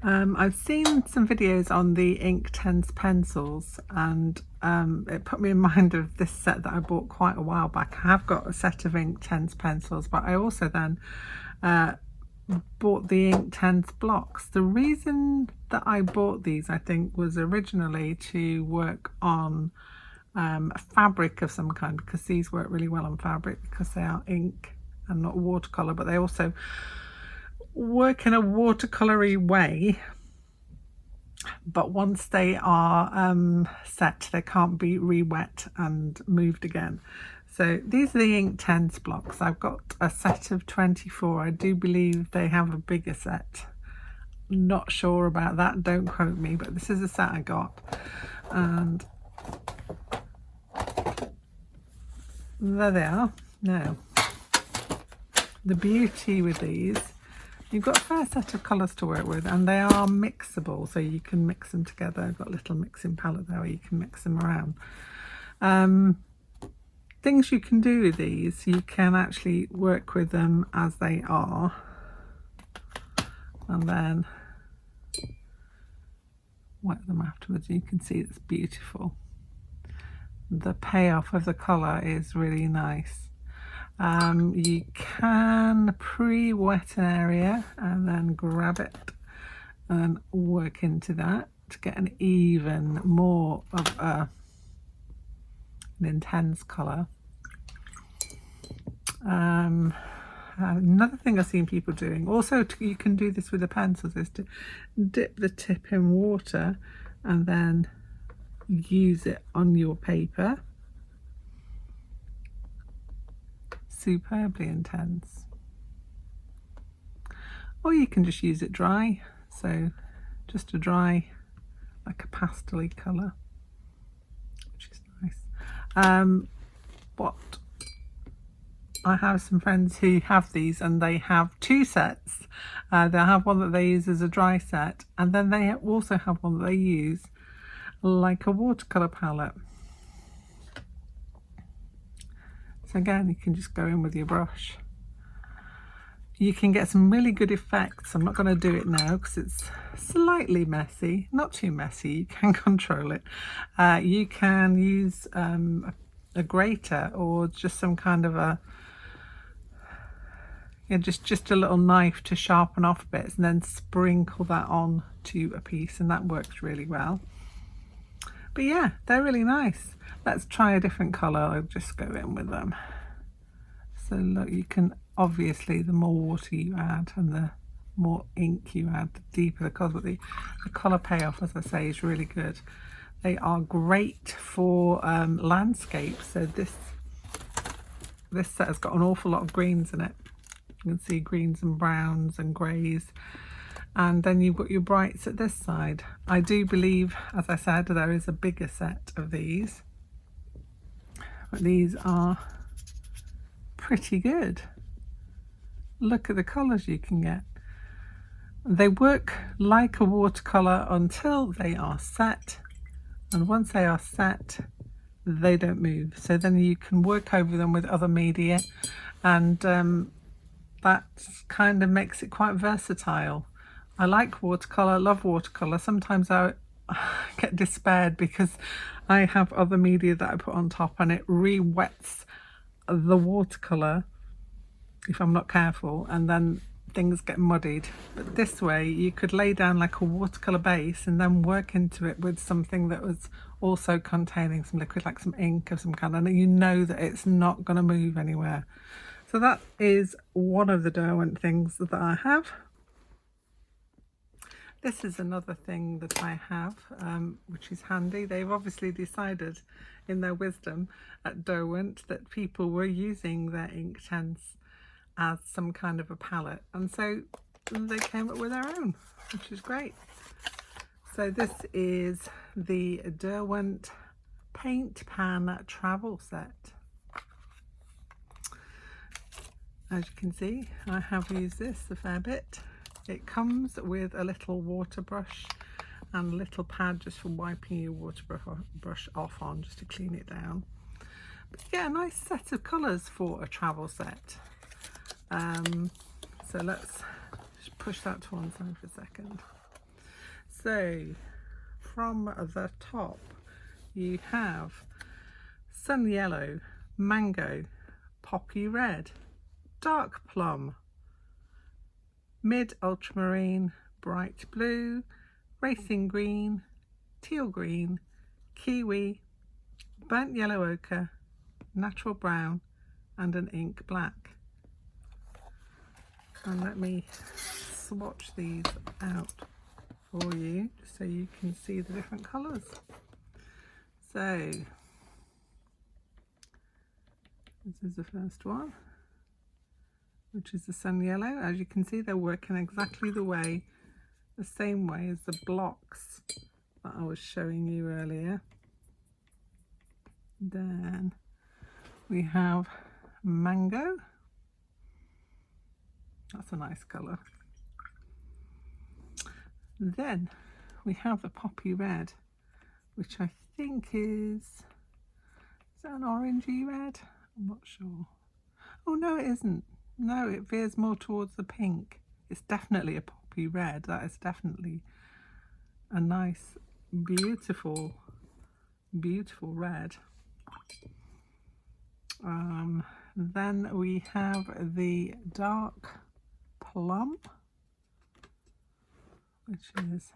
I've seen some videos on the Inktense pencils, and it put me in mind of this set that I bought quite a while back. I have got a set of Inktense pencils, but I also then bought the Inktense blocks. The reason that I bought these, I think, was originally to work on a fabric of some kind, because these work really well on fabric because they are ink and not watercolor, but they also work in a watercolory way, but once they are set, they can't be re-wet and moved again. So these are the Inktense blocks. I've got a set of 24. I do believe they have a bigger set. Not sure about that, don't quote me, but this is the set I got. And there they are. Now, the beauty with these, you've got a fair set of colours to work with, and they are mixable, so you can mix them together. I've got a little mixing palette there where you can mix them around. Things you can do with these, you can actually work with them as they are, and then wet them afterwards. You can see it's beautiful. The payoff of the colour is really nice. You can pre-wet an area and then grab it and work into that to get an even more of an intense colour. Another thing I've seen people doing, also you can do this with the pencils, is to dip the tip in water and then use it on your paper. Superbly intense. Or you can just use it dry, so just a dry, like a pastel-y colour, which is nice. But I have some friends who have these, and they have two sets. They'll have one that they use as a dry set, and then they also have one that they use like a watercolour palette. So again, you can just go in with your brush. You can get some really good effects. I'm not going to do it now because it's slightly messy, not too messy. You can control it. You can use a grater or just some kind of a, just a little knife to sharpen off bits, and then sprinkle that on to a piece, and that works really well. But yeah, they're really nice. Let's try a different colour. I'll just go in with them. So look, you can obviously, the more water you add and the more ink you add, the deeper the colour. But the colour payoff, as I say, is really good. They are great for landscapes. So this set has got an awful lot of greens in it. You can see greens and browns and greys. And then you've got your brights at this side. I do believe, as I said, there is a bigger set of these, but these are pretty good. Look at the colours you can get. They work like a watercolour until they are set, and once they are set, they don't move. So then you can work over them with other media, and that kind of makes it quite versatile. I like watercolour, love watercolour. Sometimes I get despaired because I have other media that I put on top and it re-wets the watercolour if I'm not careful, and then things get muddied. But this way you could lay down like a watercolour base and then work into it with something that was also containing some liquid, like some ink of some kind, and you know that it's not going to move anywhere. So that is one of the Derwent things that I have. This is another thing that I have, which is handy. They've obviously decided in their wisdom at Derwent that people were using their Inktense as some kind of a palette, and so they came up with their own, which is great. So this is the Derwent Paint Pan Travel Set. As you can see, I have used this a fair bit. It comes with a little water brush and a little pad just for wiping your water brush off on, just to clean it down. But yeah, a nice set of colours for a travel set. So let's just push that to one side for a second. So from the top you have sun yellow, mango, poppy red, dark plum, mid ultramarine, bright blue, racing green, teal green, kiwi, burnt yellow ochre, natural brown, and an ink black. And let me swatch these out for you so you can see the different colours. So this is the first one, which is the sun yellow. As you can see, they're working exactly the same way as the blocks that I was showing you earlier. Then we have mango. That's a nice colour. Then we have the poppy red, which I think is that an orangey red? I'm not sure. Oh no, it isn't. No, it veers more towards the pink. It's definitely a poppy red. That is definitely a nice, beautiful, beautiful red. Then we have the dark plum, which is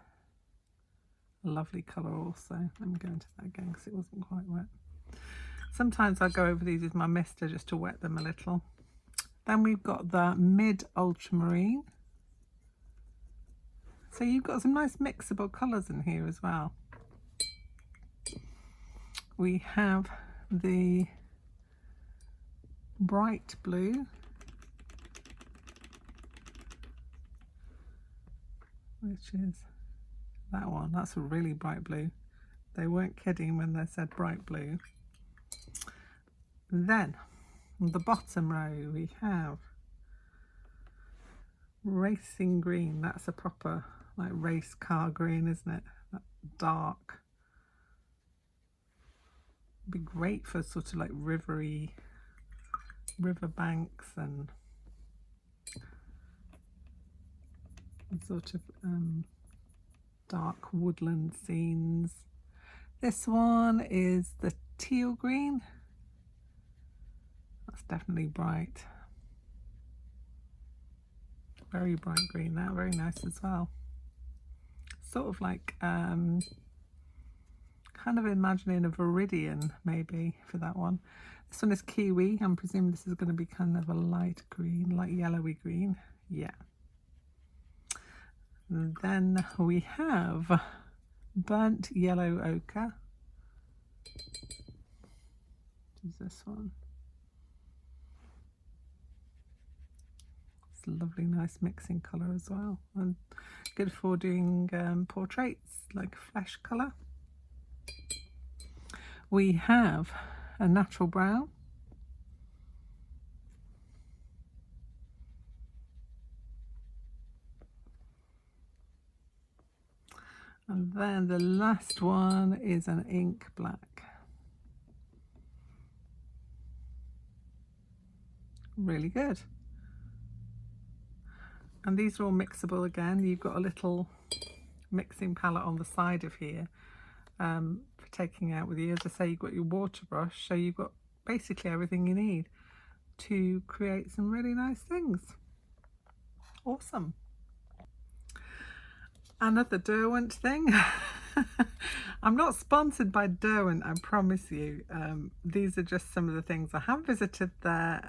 a lovely colour also. Let me go into that again because it wasn't quite wet. Sometimes I go over these with my mister just to wet them a little. Then we've got the mid ultramarine. So you've got some nice mixable colours in here as well. We have the bright blue, which is that one. That's a really bright blue. They weren't kidding when they said bright blue. Then on the bottom row we have racing green. That's a proper like race car green, isn't it? That dark. Be great for sort of like river banks and sort of dark woodland scenes. This one is the teal green. That's definitely bright. Very bright green, that very nice as well. Sort of like kind of imagining a viridian maybe for that one. This one is kiwi. I'm presuming this is going to be kind of a light green, light yellowy green. Yeah. And then we have burnt yellow ochre. What is this one? It's a lovely, nice mixing colour as well, and good for doing portraits, like flesh colour. We have a natural brown. And then the last one is an ink black. Really good. And these are all mixable again. You've got a little mixing palette on the side of here for taking out with you. As I say, you've got your water brush, so you've got basically everything you need to create some really nice things. Awesome. Another Derwent thing. I'm not sponsored by Derwent, I promise you. These are just some of the things. I have visited their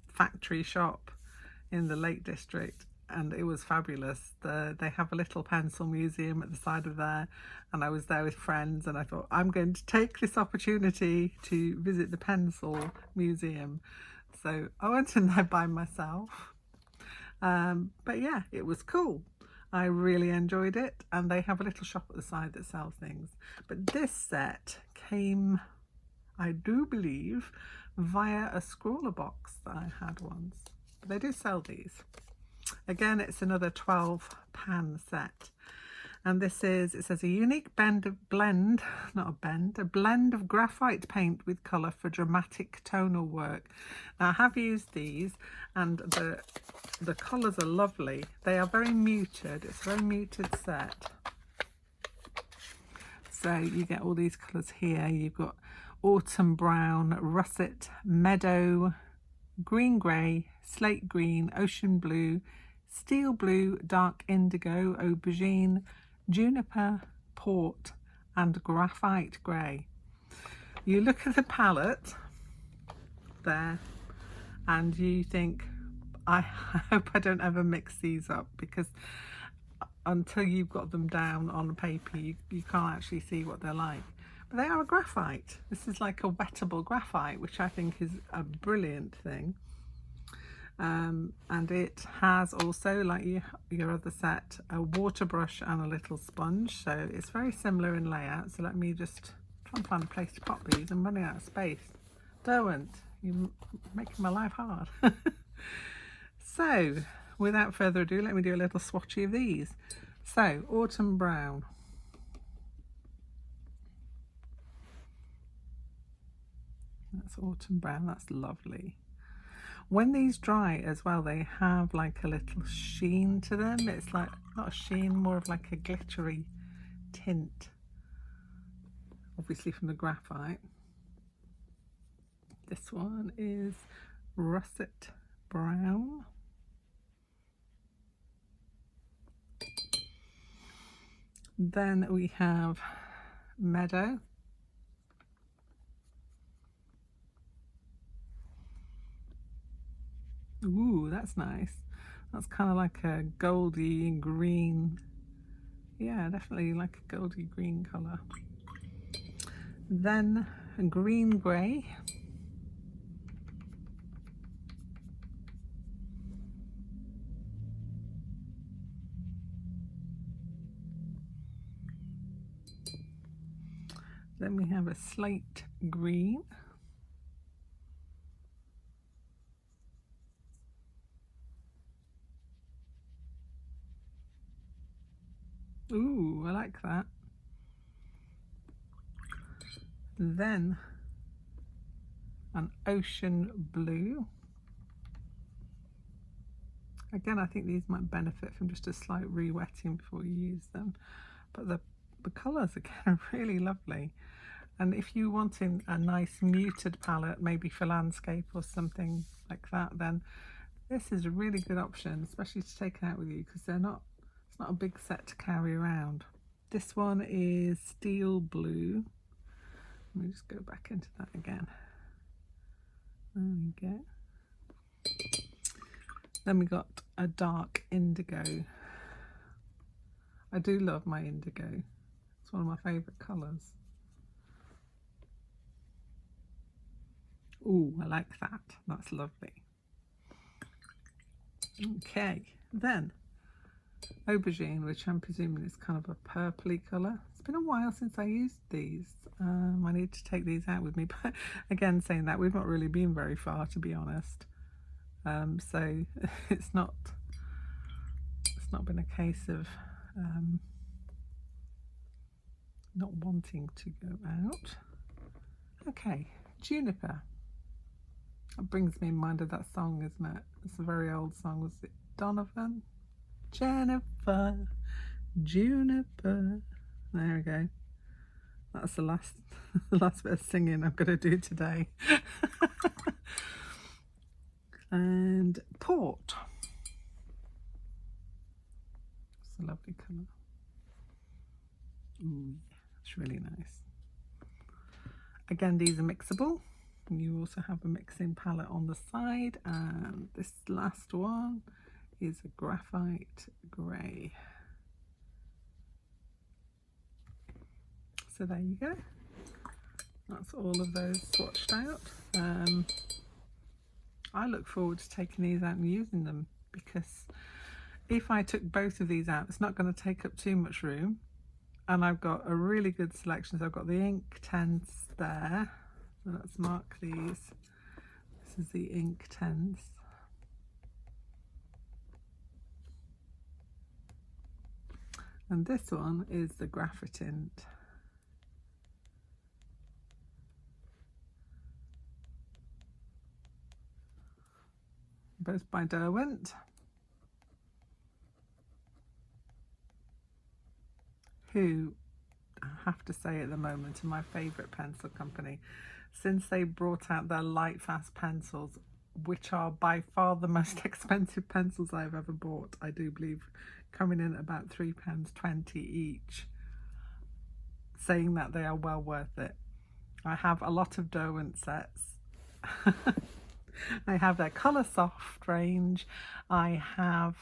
factory shop in the Lake District, and it was fabulous. They have a little pencil museum at the side of there, and I was there with friends, and I thought I'm going to take this opportunity to visit the pencil museum. So I went in there by myself, but yeah, it was cool. I really enjoyed it, and they have a little shop at the side that sells things. But this set came, I do believe, via a scrawler box that I had once. But they do sell these. Again, it's another 12 pan set. And this is, it says, a unique blend of graphite paint with colour for dramatic tonal work. Now, I have used these, and the colours are lovely. They are very muted. It's a very muted set. So you get all these colours here. You've got autumn brown, russet, meadow, green grey, slate green, ocean blue, steel blue, dark indigo, aubergine, juniper, port and graphite grey. You look at the palette there and you think, I hope I don't ever mix these up, because until you've got them down on paper you can't actually see what they're like. But they are a graphite. This is like a wettable graphite, which I think is a brilliant thing. And it has also, like your other set, a water brush and a little sponge, so it's very similar in layout. So let me just try and find a place to pop these. I'm running out of space. Derwent, you're making my life hard. So without further ado, let me do a little swatchy of these. So autumn brown, that's autumn brown, that's lovely. When these dry as well, they have like a little sheen to them. It's like, not a sheen, more of like a glittery tint, obviously from the graphite. This one is russet brown. Then we have meadow. Ooh, that's nice. That's kind of like a goldy green. Yeah, definitely like a goldy green colour. Then a green grey. Then we have a slate green. Ooh, I like that. Then an ocean blue. Again, I think these might benefit from just a slight re-wetting before you use them. But the colours again are really lovely. And if you're wanting a nice muted palette, maybe for landscape or something like that, then this is a really good option, especially to take out with you, because it's not a big set to carry around. This one is steel blue. Let me just go back into that again. There we go. Then we got a dark indigo. I do love my indigo. It's one of my favourite colours. Ooh, I like that. That's lovely. Okay, then aubergine, which I'm presuming is kind of a purpley colour. It's been a while since I used these. I need to take these out with me, but again, saying that, we've not really been very far, to be honest. So it's not been a case of not wanting to go out. Okay, juniper. That brings me in mind of that song, isn't it? It's a very old song. Was it Donovan? Jennifer, juniper. There we go. That's the last bit of singing I'm going to do today. And port. It's a lovely colour. Ooh, it's really nice. Again, these are mixable. You also have a mixing palette on the side, and this last one is a graphite grey. So there you go. That's all of those swatched out. I look forward to taking these out and using them, because if I took both of these out, it's not going to take up too much room, and I've got a really good selection. So I've got the Inktense there. So let's mark these. This is the Inktense. And this one is the Graphitint. Both by Derwent. Who have to say at the moment, are my favourite pencil company. Since they brought out their light fast pencils, which are by far the most expensive pencils I've ever bought, I do believe, coming in at about £3.20 each, saying that they are well worth it. I have a lot of Derwent sets. I have their Colour Soft range. I have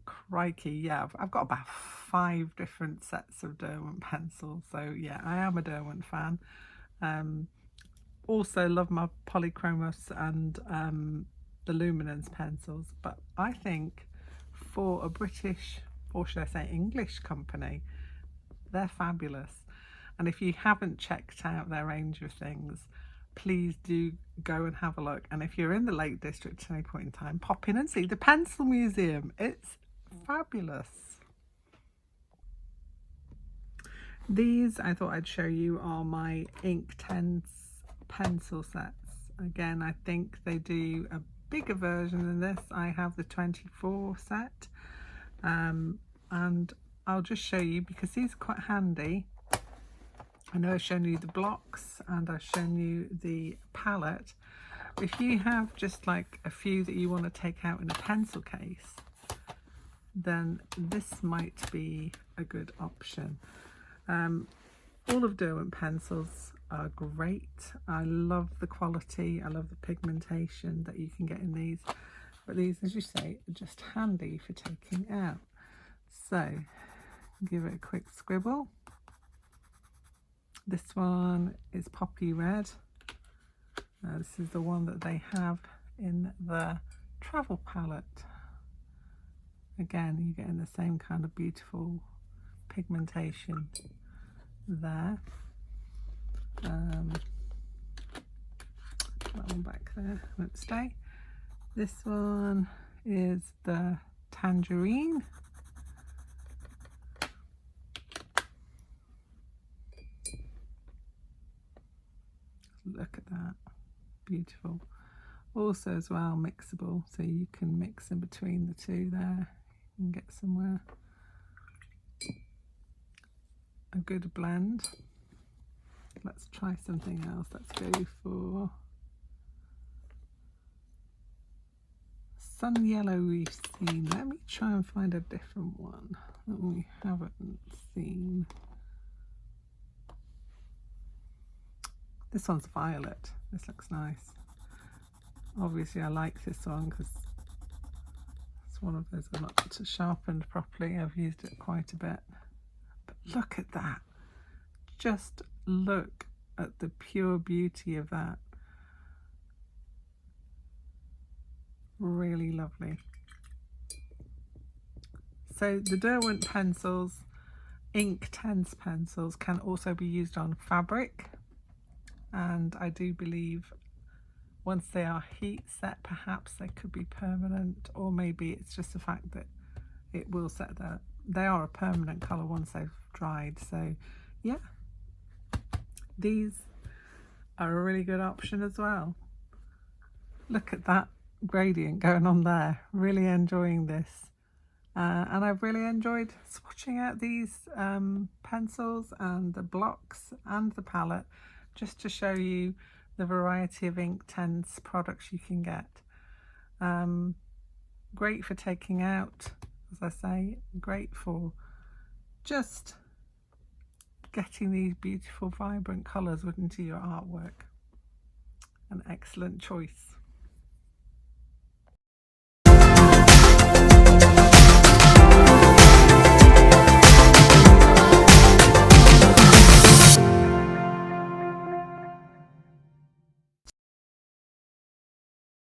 crikey, yeah, I've got about 5 different sets of Derwent pencils. So yeah, I am a Derwent fan. Also love my Polychromos and the Luminance pencils, but I think for a British, or should I say English company, they're fabulous. And if you haven't checked out their range of things, please do go and have a look. And if you're in the Lake District at any point in time, pop in and see the Pencil Museum. It's fabulous. These I thought I'd show you are my Inktense pencil sets. Again, I think they do a bigger version than this. I have the 24 set, and I'll just show you because these are quite handy. I know I've shown you the blocks and I've shown you the palette. If you have just like a few that you want to take out in a pencil case, then this might be a good option. All of Derwent pencils are great. I love the quality, I love the pigmentation that you can get in these, but these, as you say, are just handy for taking out. So give it a quick scribble. This one is Poppy Red. This is the one that they have in the travel palette. Again, you're getting the same kind of beautiful pigmentation there. That one back there won't stay. This one is the Tangerine. Look at that, beautiful. Also as well mixable, so you can mix in between the two there and get somewhere. A good blend. Let's try something else. Let's go for Sun Yellow we've seen. Let me try and find a different one that we haven't seen. This one's violet. This looks nice. Obviously I like this one because it's one of those I've not sharpened properly. I've used it quite a bit. But look at that. Just look at the pure beauty of that. Really lovely. So the Derwent pencils, Inktense pencils, can also be used on fabric. And I do believe once they are heat set, perhaps they could be permanent, or maybe it's just the fact that it will set that they are a permanent colour once they've dried. So yeah, these are a really good option as well. Look at that gradient going on there. Really enjoying this. And I've really enjoyed swatching out these pencils and the blocks and the palette, just to show you the variety of Inktense products you can get. Great for taking out, as I say, great for just getting these beautiful vibrant colours into your artwork. An excellent choice.